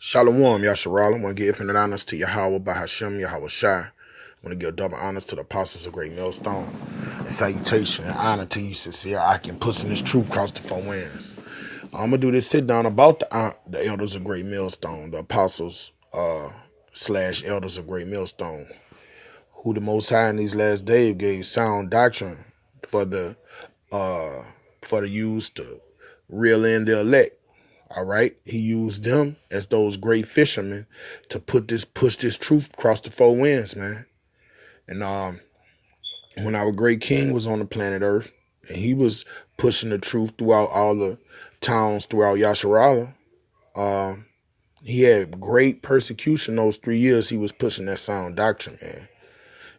Shalom, Yasharal. I want to give infinite honors to Yahweh, Bahashem, Yahweh Shai. I want to give double honors to the apostles of Great Millstone. And salutation and honor to you, sincere. I can put in this truth across the four winds. I'm going to do this sit down about the elders of Great Millstone, the apostles slash elders of Great Millstone, who the Most High in these last days gave sound doctrine for the use to reel in the elect. All right, he used them as those great fishermen to push this truth across the four winds, man. And when our great king was on the planet Earth, and he was pushing the truth throughout all the towns throughout Yasharala, he had great persecution those 3 years he was pushing that sound doctrine, man.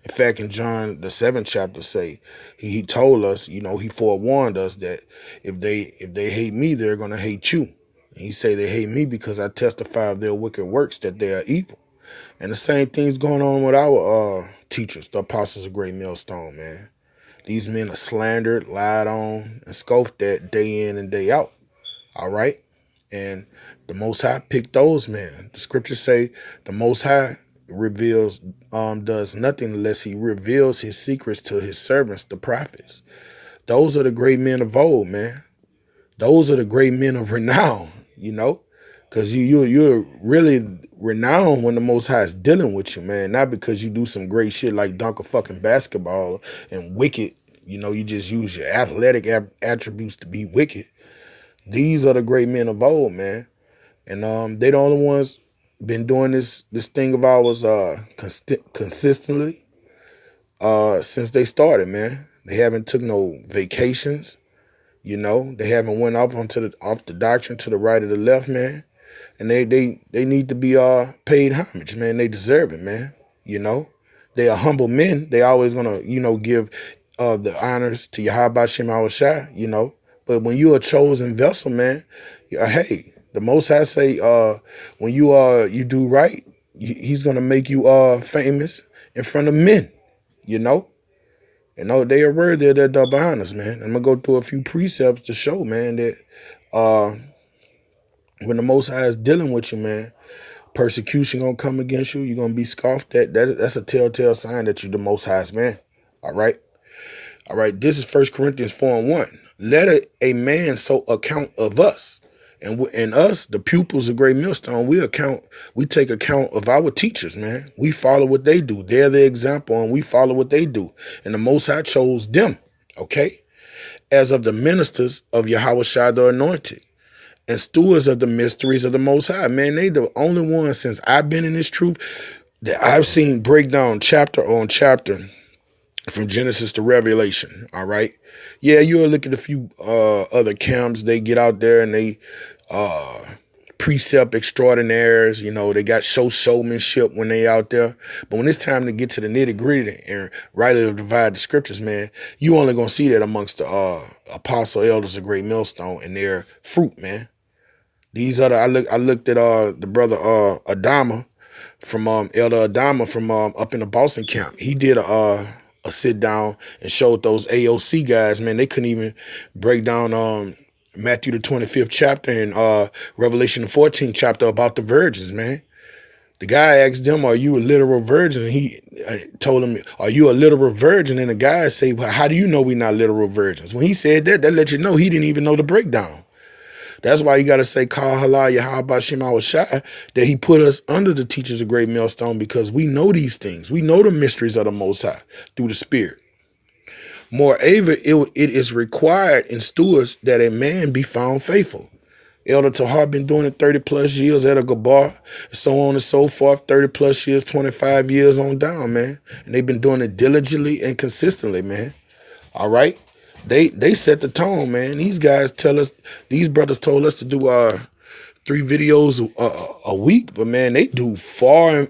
In fact, in John the 7th chapter, say he told us, he forewarned us that if they hate me, they're gonna hate you. And he say they hate me because I testify of their wicked works that they are evil. And the same thing's going on with our teachers, the apostles of Great Millstone, man. These men are slandered, lied on, and scoffed at day in and day out. All right? And the Most High picked those men. The scriptures say the Most High does nothing unless he reveals his secrets to his servants, the prophets. Those are the great men of old, man. Those are the great men of renown, because you're really renowned when the Most High is dealing with you, man. Not because you do some great shit like dunk a fucking basketball and wicked, you just use your athletic attributes to be wicked. These are the great men of old, man. And they the only ones been doing this thing of ours consistently since they started, man. They haven't took no vacations. They haven't went off the doctrine to the right or the left, man. And they need to be paid homage, man. They deserve it, man. They are humble men. They always gonna, give the honors to Yahweh Shem Awashai, But when you're a chosen vessel, man, hey, the Most High say when you do right, he's gonna make you famous in front of men, you know. And no, they are worthy of their double honors, man. I'm gonna go through a few precepts to show, man, that when the Most High is dealing with you, man, persecution gonna come against you. You're gonna be scoffed at. That's a telltale sign that you're the Most High's man. All right. This is 1 Corinthians 4:1. Let a man so account of us, and us, the pupils of Great Millstone. We take account of our teachers, man. We follow what they do. They're the example, and we follow what they do. And the Most High chose them, okay, as of the ministers of Yahweh Shai the Anointed, and stewards of the mysteries of the Most High. Man, they the only ones since I've been in this truth that I've seen break down chapter on chapter from Genesis to Revelation. All right. Yeah, you'll look at a few other camps. They get out there and they precept extraordinaires. They got showmanship when they out there. But when it's time to get to the nitty gritty and rightly divide the scriptures, man, you only gonna see that amongst the apostle elders of Great Millstone and their fruit, man. These other, I looked at the brother Adama from Elder Adama from up in the Boston camp. He did a sit down and showed those AOC guys, man, they couldn't even break down Matthew the 25th chapter and Revelation the 14th chapter about the virgins, man. The guy asked them, "Are you a literal virgin?" And he told him, "Are you a literal virgin?" And the guy say, "Well, how do you know we're not literal virgins?" When he said that let you know he didn't even know the breakdown. That's why you got to say, Kal Halal Yahweh Shem Awashai, that he put us under the teachers of Great Millstone because we know these things. We know the mysteries of the Most High through the Spirit. Moreover, it is required in stewards that a man be found faithful. Elder Tahar been doing it 30 plus years at a Gabar, so on and so forth, 30 plus years, 25 years on down, man. And they've been doing it diligently and consistently, man. All right. They set the tone, man. These guys these brothers told us to do 3 videos a week, but man, they do far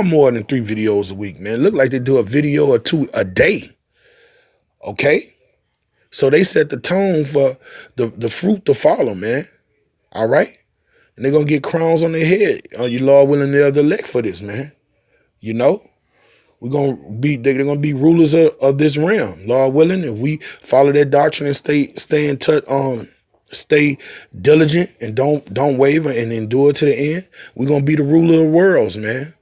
more than 3 videos a week, man. Look like they do a video or 2 a day. Okay? So they set the tone for the fruit to follow, man. All right? And they're gonna get crowns on their head. You Lord willing, they're the elect for this, man. They're gonna be rulers of this realm, Lord willing. If we follow that doctrine and stay in touch, stay diligent and don't waver and endure to the end, we're gonna be the ruler of worlds, man.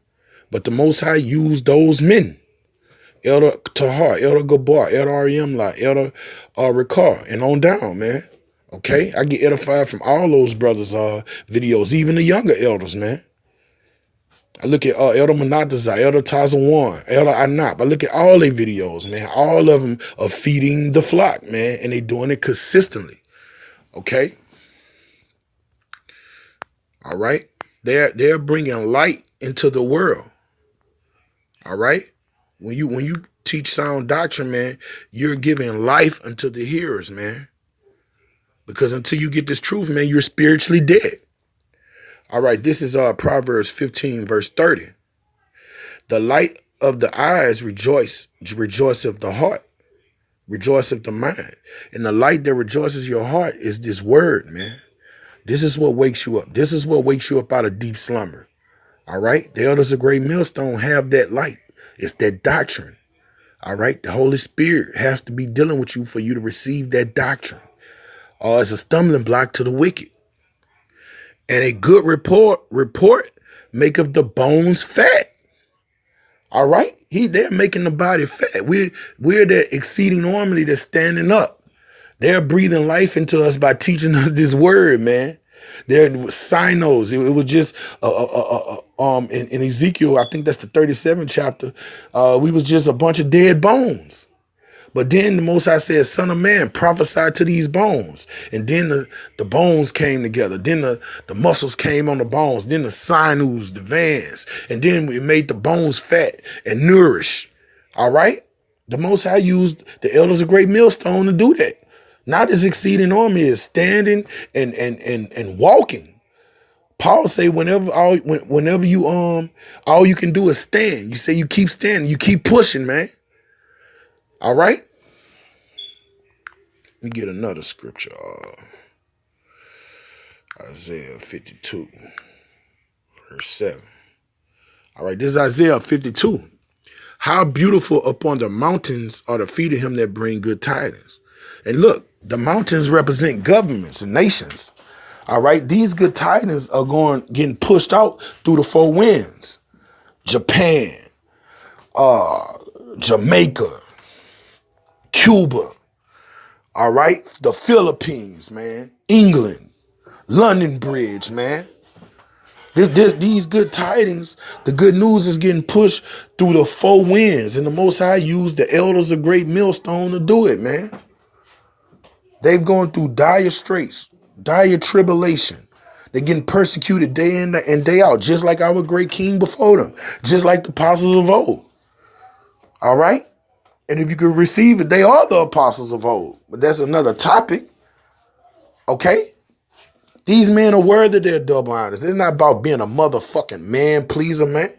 But the Most High used those men. Elder Tahar, Elder Gabar, Elder Ariamla, Elder Ricard, and on down, man. Okay? I get edified from all those brothers' videos, even the younger elders, man. I look at Elder Manatazah, Elder Tazawan, Elder Anap. I look at all their videos, man. All of them are feeding the flock, man, and they doing it consistently. Okay? All right? They're bringing light into the world. All right? When you teach sound doctrine, man, you're giving life unto the hearers, man. Because until you get this truth, man, you're spiritually dead. All right, this is Proverbs 15, verse 30. The light of the eyes rejoiceth the heart, rejoiceth the mind. And the light that rejoices your heart is this word, man. This is what wakes you up. This is what wakes you up out of deep slumber. All right? The elders of Great Millstone have that light. It's that doctrine. All right? The Holy Spirit has to be dealing with you for you to receive that doctrine. Or it's a stumbling block to the wicked. And a good report maketh the bones fat. All right? They're making the body fat. We're that exceeding army that's standing up. They're breathing life into us by teaching us this word, man. There was sinos. It was just in Ezekiel, I think that's the 37th chapter. We was just a bunch of dead bones. But then the Most High said, Son of man, prophesy to these bones. And then the bones came together. Then the muscles came on the bones. Then the sinews, the veins. And then we made the bones fat and nourish. All right? The Most High used the elders of Great Millstone to do that. Now this exceeding army is standing and walking. Paul say whenever you all you can do is stand. You say you keep standing, you keep pushing, man. All right? Let me get another scripture. Isaiah 52, verse 7. All right, this is Isaiah 52. How beautiful upon the mountains are the feet of him that bring good tidings. And look, the mountains represent governments and nations. All right, these good tidings are getting pushed out through the four winds. Japan, Jamaica, Cuba, all right? The Philippines, man. England, London Bridge, man. These good tidings, the good news is getting pushed through the four winds. And the Most High used the elders of Great Millstone to do it, man. They've gone through dire straits, dire tribulation. They're getting persecuted day in and day out, just like our great king before them, just like the apostles of old. All right? And if you could receive it, they are the apostles of old. But that's another topic. Okay? These men are worthy of their double honors. It's not about being a motherfucking man pleaser, man.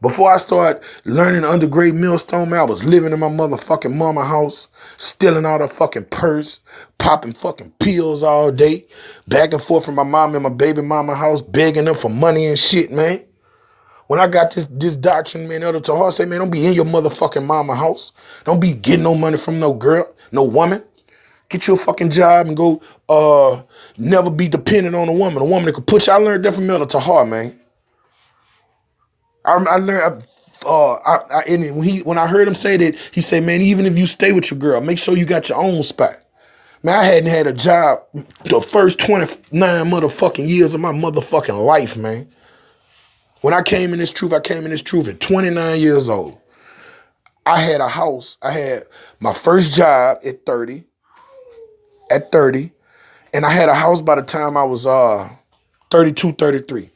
Before I started learning under Great Millstone, man, I was living in my motherfucking mama house, stealing out her fucking purse, popping fucking pills all day, back and forth from my mom and my baby mama house, begging them for money and shit, man. When I got this doctrine, man, Elder Tahar say, man, don't be in your motherfucking mama house. Don't be getting no money from no girl, no woman. Get you a fucking job and go never be dependent on a woman. A woman that could put you. I learned that from Elder Tahar, man. I learned when I heard him say that, he said, man, even if you stay with your girl, make sure you got your own spot. Man, I hadn't had a job the first 29 motherfucking years of my motherfucking life, man. When I came in this truth, at 29 years old. I had a house. I had my first job at 30. And I had a house by the time I was 32, 33.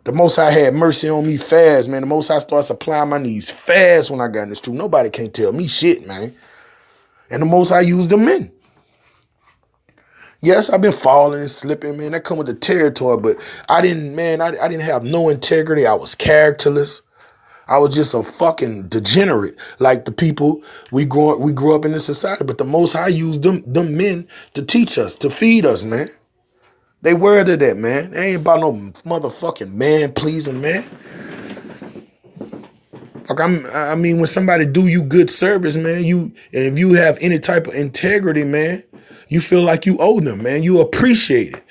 The Most High had mercy on me fast, man. The Most High started supplying my needs fast when I got in this truth. Nobody can't tell me shit, man. And the Most High used them men. Yes, I've been falling and slipping, man. That come with the territory, but I didn't have no integrity. I was characterless. I was just a fucking degenerate, like the people we grew up in this society. But the Most High used them men to teach us, to feed us, man. They worthy of that, man. They ain't about no motherfucking man pleasing, man. Like I mean, when somebody do you good service, man, if you have any type of integrity, man, You feel like you owe them, man. You appreciate it.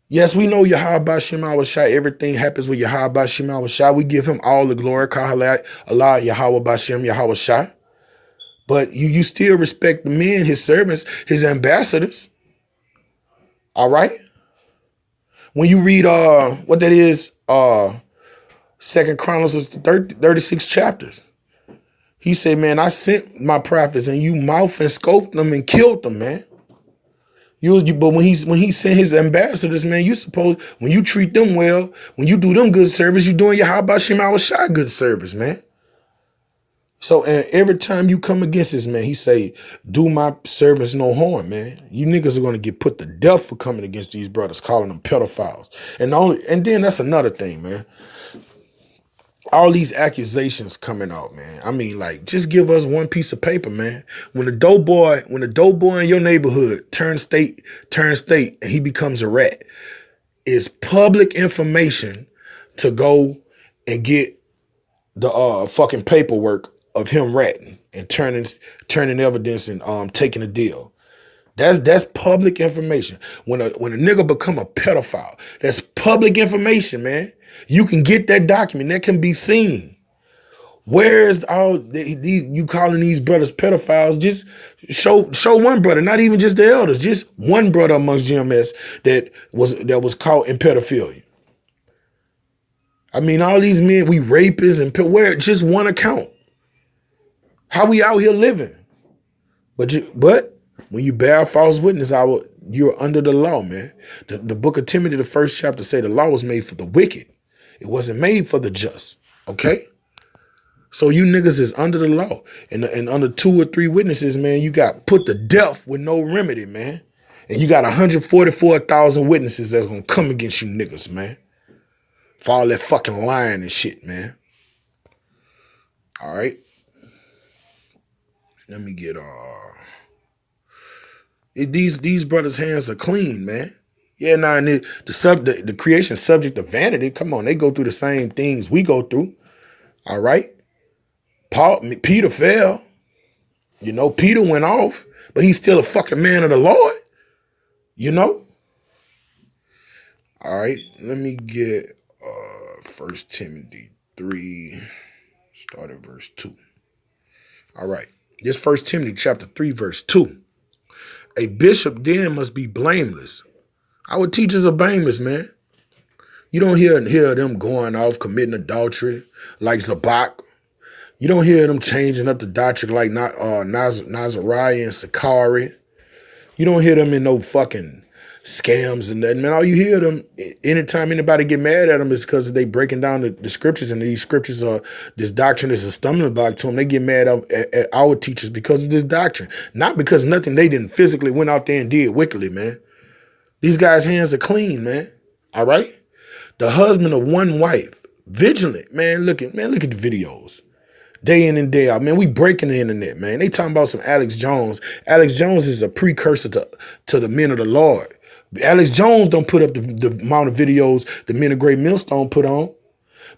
Yes, we know Yahweh Shema Shai. Everything happens with Yahweh Shema Shai. We give him all the glory. Allah Yahweh Bashem Yahweh Shai. But you still respect the men, his servants, his ambassadors. All right? When you read what that is, 2 Chronicles 36 chapters. He said, man, I sent my prophets and you mouth and scoped them and killed them, man. But when he sent his ambassadors, man, you suppose when you treat them well, when you do them good service, you doing your how about Shema Shai good service, man. So and every time you come against this, man, he say, do my servants no harm, man. You niggas are gonna get put to death for coming against these brothers, calling them pedophiles. And then that's another thing, man. All these accusations coming out, man. I mean, like, just give us one piece of paper, man. When the dope boy in your neighborhood turns state, and he becomes a rat, it's public information to go and get the fucking paperwork of him ratting and turning evidence and taking a deal. That's public information. When a nigga become a pedophile, that's public information, man. You can get that document. That can be seen. Where's all you calling these brothers pedophiles? Just show one brother, not even just the elders, just one brother amongst GMS that was caught in pedophilia. I mean, all these men, we rapists and where just one account. How we out here living? But when you bear false witness, you're under the law, man. The book of Timothy, the first chapter, say the law was made for the wicked. It wasn't made for the just. Okay? So you niggas is under the law. And under 2 or 3 witnesses, man, you got put to death with no remedy, man. And you got 144,000 witnesses that's gonna come against you niggas, man. For all that fucking lying and shit, man. All right. Let me get these brothers' hands are clean, man. Yeah, nah, and the creation subject of vanity. Come on, they go through the same things we go through. All right. Peter fell. You know, Peter went off, but he's still a fucking man of the Lord. You know? All right, let me get 1 Timothy 3, start at verse 2. All right. This 1 Timothy chapter 3, verse 2. A bishop then must be blameless. Our teachers are blameless, man. You don't hear them going off committing adultery like Zabak. You don't hear them changing up the doctrine like Nazariah and Sakari. You don't hear them in no fucking scams and that. Man, all you hear them, anytime anybody get mad at them is because they breaking down the scriptures, and these scriptures this doctrine is a stumbling block to them. They get mad at our teachers because of this doctrine. Not because nothing they didn't physically went out there and did wickedly, man. These guys' hands are clean, man. All right? The husband of one wife, vigilant, man. Look at the videos. Day in and day out, man. We breaking the internet, man. They talking about some Alex Jones. Alex Jones is a precursor to the men of the Lord. Alex Jones don't put up the amount of videos the men of Great Millstone put on.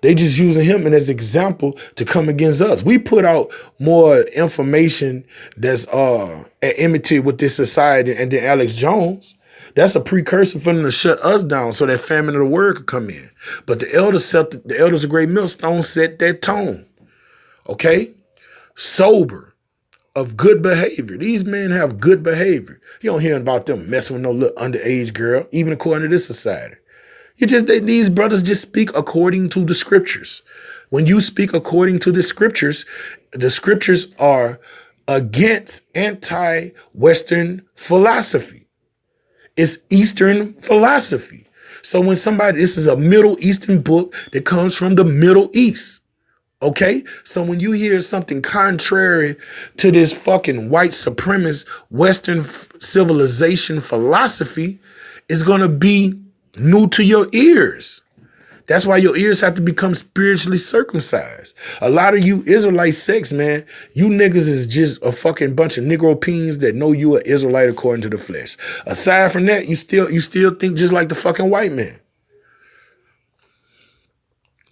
They just using him as an example to come against us. We put out more information that's at enmity with this society, and then Alex Jones. That's a precursor for them to shut us down so that famine of the word could come in. But the elders of Great Millstone set that tone. Okay? Sober, of good behavior. These men have good behavior. You don't hear about them messing with no little underage girl, even according to this society. These brothers just speak according to the scriptures. When you speak according to the scriptures are against anti-Western philosophy. It's Eastern philosophy. So when this is a Middle Eastern book that comes from the Middle East. Okay? So when you hear something contrary to this fucking white supremacist Western civilization philosophy, it's going to be new to your ears. That's why your ears have to become spiritually circumcised. A lot of you Israelite sects, man, you niggas is just a fucking bunch of Negro peens that know you are Israelite according to the flesh. Aside from that, you still think just like the fucking white man.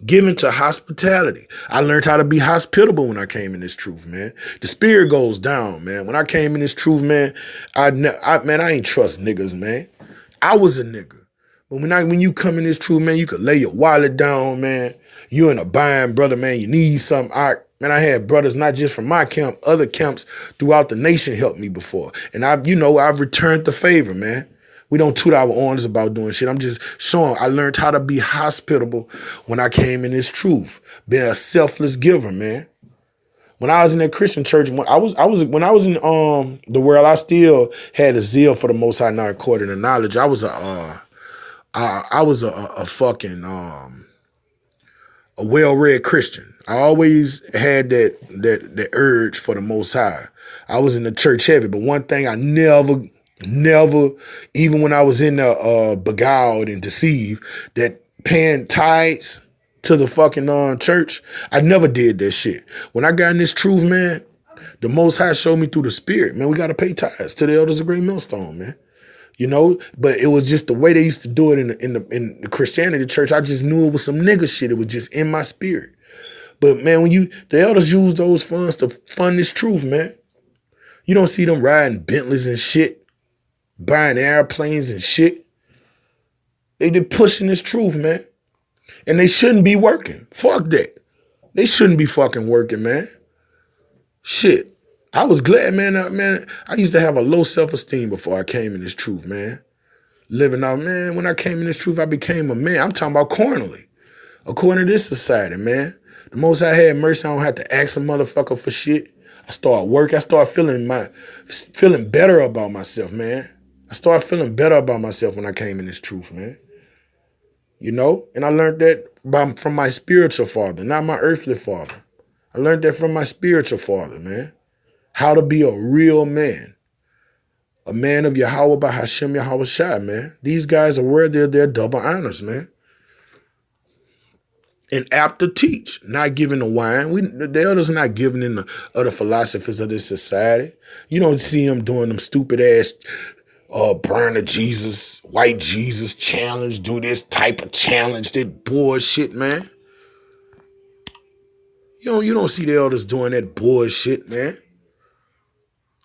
Given to hospitality. I learned how to be hospitable when I came in this truth, man. The spirit goes down, man. When I came in this truth, man, I ain't trust niggas, man. I was a nigga. But when you come in this truth, man, you could lay your wallet down, man. You in a bind, brother, man. You need something. I had brothers not just from my camp, other camps throughout the nation helped me before. And I've returned the favor, man. We don't toot our horns about doing shit. I'm just showing I learned how to be hospitable when I came in this truth. Being a selfless giver, man. When I was in that Christian church, when I was in the world, I still had a zeal for the Most High, not according to knowledge. I was a fucking a well-read Christian. I always had that urge for the Most High. I was in the church heavy, but one thing I never, even when I was in the beguiled and deceived, that paying tithes to the fucking church, I never did that shit. When I got in this truth, man, the Most High showed me through the Spirit, man, we got to pay tithes to the elders of Great Millstone, man. You know, but it was just the way they used to do it in the Christianity church. I just knew it was some nigga shit. It was just in my spirit. But man, when the elders use those funds to fund this truth, man, you don't see them riding Bentleys and shit, buying airplanes and shit. They pushing this truth, man. And they shouldn't be working. Fuck that. They shouldn't be fucking working, man. Shit. I was glad, man. I used to have a low self-esteem before I came in this truth, man. Living out, man. When I came in this truth, I became a man. I'm talking about cornerly. According to this society, man. The most I had mercy, I don't have to ask a motherfucker for shit. I start working. I start feeling better about myself, man. I started feeling better about myself when I came in this truth, man. You know? And I learned that from my spiritual father, not my earthly father. I learned that from my spiritual father, man. How to be a real man. A man of Yahweh by Hashem Yahweh Shai, man. These guys are worthy of their double honors, man. And apt to teach, not giving the wine. The elders are not giving in the other philosophers of this society. You don't see them doing them stupid ass burn of Jesus, white Jesus challenge, do this type of challenge, that bullshit, man. You don't see the elders doing that bullshit, man.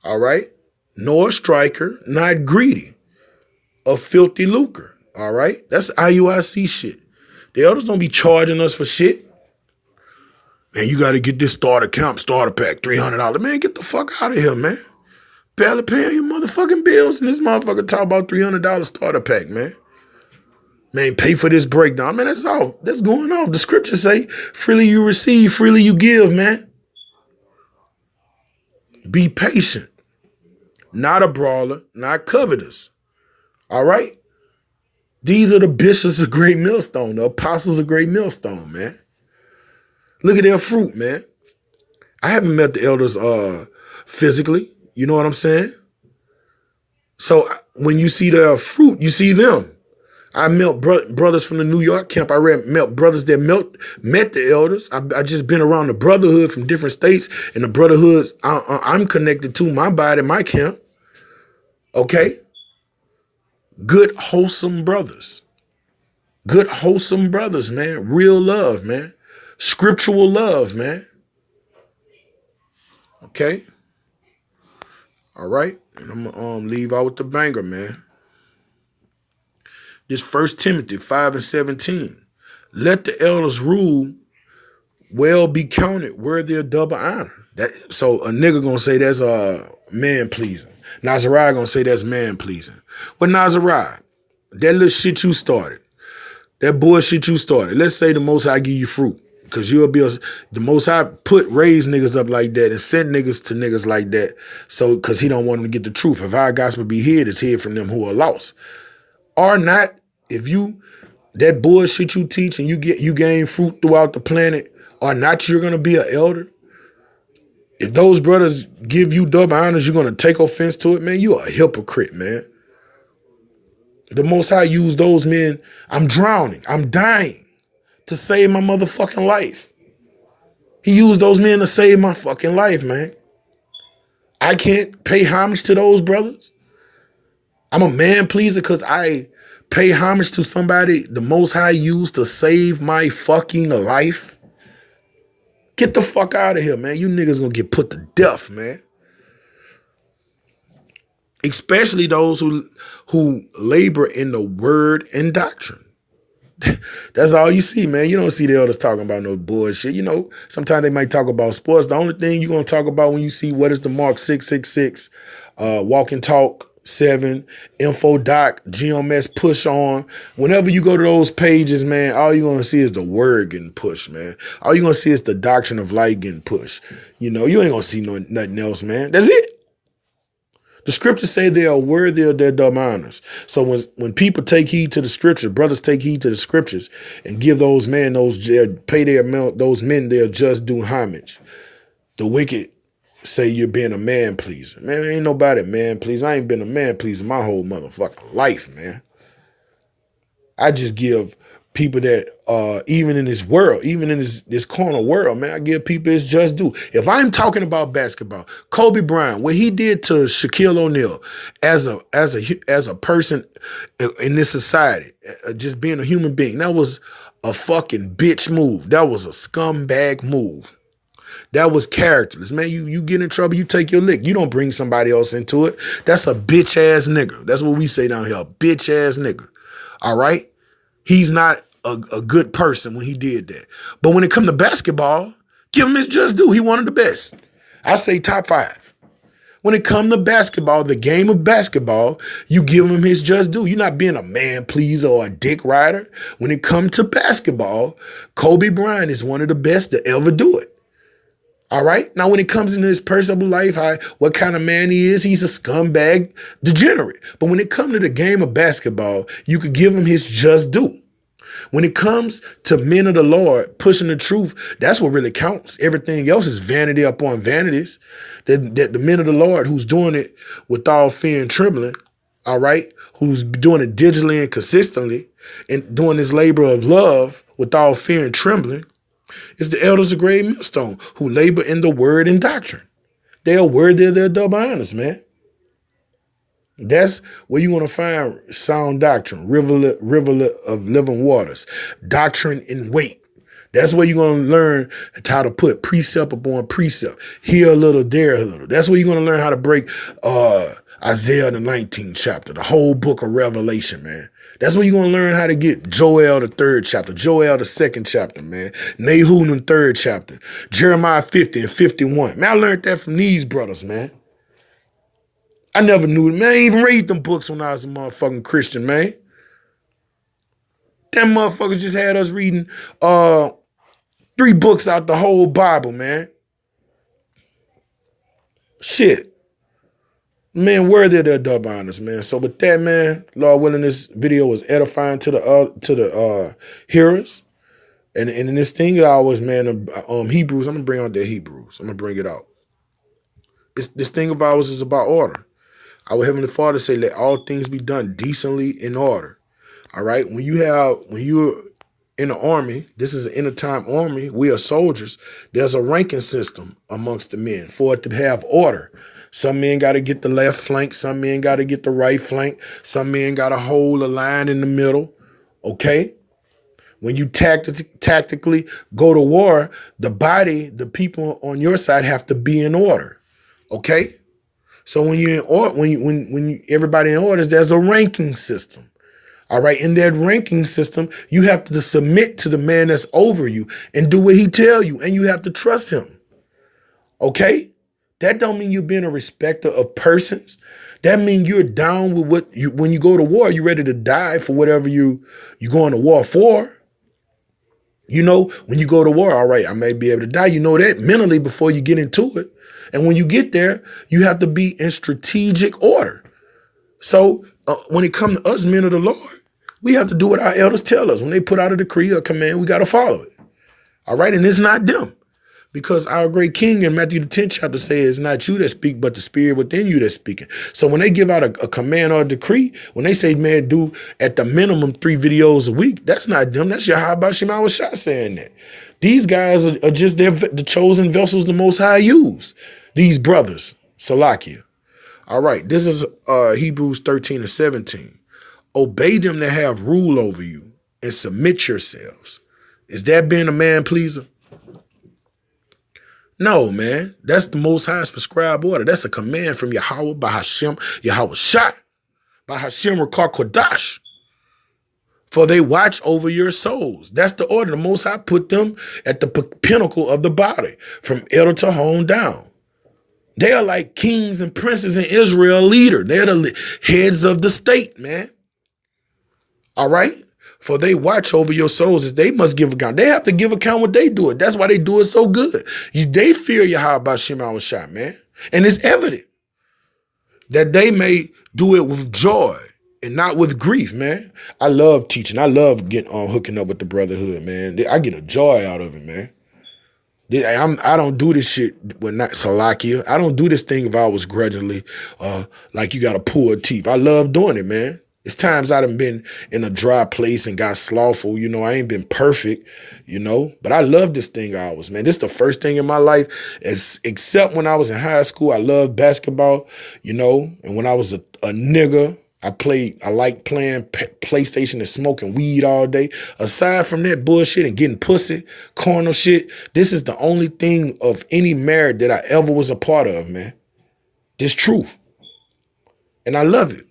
All right? Nor a striker, not greedy. A filthy lucre. All right? That's IUIC shit. The elders don't be charging us for shit. Man, you got to get this starter pack, $300. Man, get the fuck out of here, man. Barely paying your motherfucking bills, and this motherfucker talk about $300 starter pack, man. Man, pay for this breakdown. Man, that's going off. The scriptures say, freely you receive, freely you give, man. Be patient. Not a brawler, not covetous. All right? These are the bishops of Great Millstone, the apostles of Great Millstone, man. Look at their fruit, man. I haven't met the elders physically. You know what I'm saying? So when you see their fruit, you see them. I met brothers from the New York camp. Met brothers that met the elders. I just been around the brotherhood from different states, and the brotherhoods I'm connected to, my body, my camp. Okay? Good, wholesome brothers. Good, wholesome brothers, man. Real love, man. Scriptural love, man. Okay? All right? And I'm going to leave out with the banger, man. This 1 Timothy 5:17. Let the elders rule well be counted worthy of double honor. So a nigga gonna say that's man pleasing. Nazariah gonna say that's man pleasing. Well, Nazariah, that little shit you started, that bullshit you started. Let's say the Most High give you fruit, because you'll be the Most High raise niggas up like that and send niggas to niggas like that. So because he don't want them to get the truth. If our gospel be hid, it's hid from them who are lost. Or not, if that bullshit you teach and you gain fruit throughout the planet, or not, you're gonna be an elder. If those brothers give you double honors, you're gonna take offense to it, man. You're a hypocrite, man. The Most High used those men. I'm drowning, I'm dying to save my motherfucking life. He used those men to save my fucking life, man. I can't pay homage to those brothers. I'm a man pleaser because I pay homage to somebody the Most High used to save my fucking life? Get the fuck out of here, man. You niggas gonna get put to death, man. Especially those who labor in the word and doctrine. That's all you see, man. You don't see the elders talking about no bullshit. You know, sometimes they might talk about sports. The only thing you're going to talk about when you see what is the Mark 666, Walk and Talk 7, Info Doc, GMS Push On. Whenever you go to those pages, man, all you're going to see is the word getting pushed, man. All you're going to see is the doctrine of light getting pushed. You know, you ain't going to see nothing else, man. That's it. The scriptures say they are worthy of their dumb honors. So when people take heed to the scriptures, brothers take heed to the scriptures and give those men pay those men their just due homage. The wicked say you're being a man pleaser. Man, ain't nobody man pleaser. I ain't been a man pleaser my whole motherfucking life, man. I just give people that even in this world, even in this corner world, man, I give people his just due. If I'm talking about basketball, Kobe Bryant, what he did to Shaquille O'Neal as a person in this society, just being a human being, that was a fucking bitch move. That was a scumbag move. That was characterless. Man, you get in trouble, you take your lick. You don't bring somebody else into it. That's a bitch ass nigga. That's what we say down here, a bitch ass nigga. All right? He's not a good person when he did that. But when it comes to basketball, give him his just due. He one of the best. I say top 5. When it comes to basketball, the game of basketball, you give him his just due. You're not being a man pleaser or a dick rider. When it comes to basketball, Kobe Bryant is one of the best to ever do it. All right? Now, when it comes into his personal life, what kind of man he is, he's a scumbag degenerate. But when it comes to the game of basketball, you could give him his just due. When it comes to men of the Lord pushing the truth, that's what really counts. Everything else is vanity upon vanities. That the men of the Lord who's doing it with all fear and trembling, all right, who's doing it digitally and consistently and doing this labor of love with all fear and trembling, is the elders of Great Millstone who labor in the word and doctrine. They are worthy of their double honors, man. That's where you want to find sound doctrine, rivulet of living waters, doctrine in weight. That's where you're going to learn how to put precept upon precept, here a little, there a little. That's where you're going to learn how to break Isaiah the 19th chapter, the whole book of Revelation, man. That's where you're going to learn how to get Joel the 3rd chapter, Joel the 2nd chapter, man, Nahum the 3rd chapter, Jeremiah 50 and 51. Man, I learned that from these brothers, man. I never knew it, man. I ain't even read them books when I was a motherfucking Christian, man. Them motherfuckers just had us reading 3 books out the whole Bible, man. Shit. Man, worthy of their double honors, man. So with that, man, Lord willing, this video was edifying to the hearers. And in this thing, I always, man, Hebrews, I'm going to bring out that Hebrews. I'm going to bring it out. This thing of ours is about order. Our Heavenly Father say, let all things be done decently in order. All right? When you're in the army, this is an end-of-time army, we are soldiers, there's a ranking system amongst the men for it to have order. Some men got to get the left flank, some men got to get the right flank, some men got to hold a line in the middle, okay? When you tactically go to war, the people on your side have to be in order, okay? So when you're in order, when everybody in order, there's a ranking system. All right. In that ranking system, you have to submit to the man that's over you and do what he tell you, and you have to trust him. Okay. That don't mean you're being a respecter of persons. That means you're down with when you go to war, you're ready to die for whatever you're going to war for. You know, when you go to war, all right, I may be able to die. You know that mentally before you get into it. And when you get there, you have to be in strategic order. So when it comes to us men of the Lord, we have to do what our elders tell us. When they put out a decree or command, we got to follow it. All right. And it's not them. Because our great King in Matthew the 10th chapter says, it's not you that speak, but the spirit within you that's speaking. So when they give out a command or a decree, when they say, man, do at the minimum 3 videos a week, that's not them. That's Yahweh Shema Shah saying that. These guys are just the chosen vessels the Most High used. These brothers, Salakia. All right, this is Hebrews 13 and 17. Obey them that have rule over you and submit yourselves. Is that being a man pleaser? No, man. That's the Most High's prescribed order. That's a command from Yahweh by Hashem, Yahweh Shah, by Hashem Rakar Kodash. For they watch over your souls. That's the order. The Most High put them at the pinnacle of the body, from elder to hone down. They are like kings and princes in Israel, leader. They're the heads of the state, man. All right? For they watch over your souls. They must give account. They have to give account when they do it. That's why they do it so good. They fear Yahweh B'Shem Shah, man. And it's evident that they may do it with joy and not with grief, man. I love teaching. I love getting hooking up with the brotherhood, man. I get a joy out of it, man. I don't do this shit when not Salakia. I don't do this thing if I was grudgingly, like you got to pull teeth. I love doing it, man. It's times I done been in a dry place and got slothful. You know, I ain't been perfect, you know, but I love this thing always, man. This is the first thing in my life, except when I was in high school. I loved basketball, you know, and when I was a nigga, I like playing PlayStation and smoking weed all day. Aside from that bullshit and getting pussy, carnal shit, this is the only thing of any marriage that I ever was a part of, man. This truth. And I love it.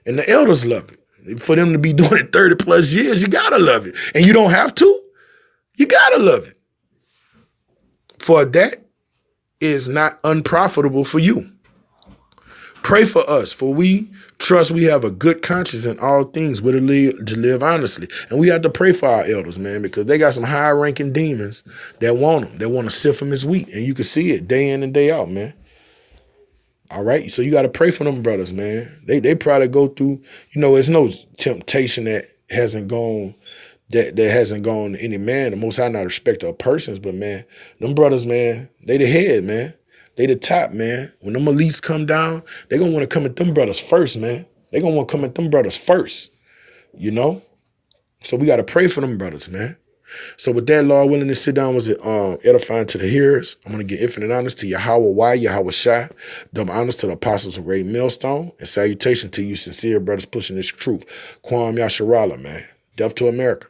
And the elders love it. For them to be doing it 30 plus years, you gotta love it. And you don't have to. You gotta love it. For that is not unprofitable for you. Pray for us, for we trust we have a good conscience in all things, to live honestly. And we have to pray for our elders, man, because they got some high-ranking demons that want them. They want to sift them as wheat. And you can see it day in and day out, man. All right? So you got to pray for them brothers, man. They probably go through, you know, there's no temptation that hasn't gone to any man. The Most High not a respecter of persons, but, man, them brothers, man, they the head, man. They the top, man. When them elites come down, they going to want to come at them brothers first, man. They going to want to come at them brothers first, you know? So we got to pray for them brothers, man. So with that, Lord willing, to sit down was edifying to the hearers. I'm going to give infinite honors to Yahweh Y, Yahweh Shai, double honors to the apostles of Great Millstone, and salutation to you sincere brothers pushing this truth. Kwam Yasharala, man. Death to America.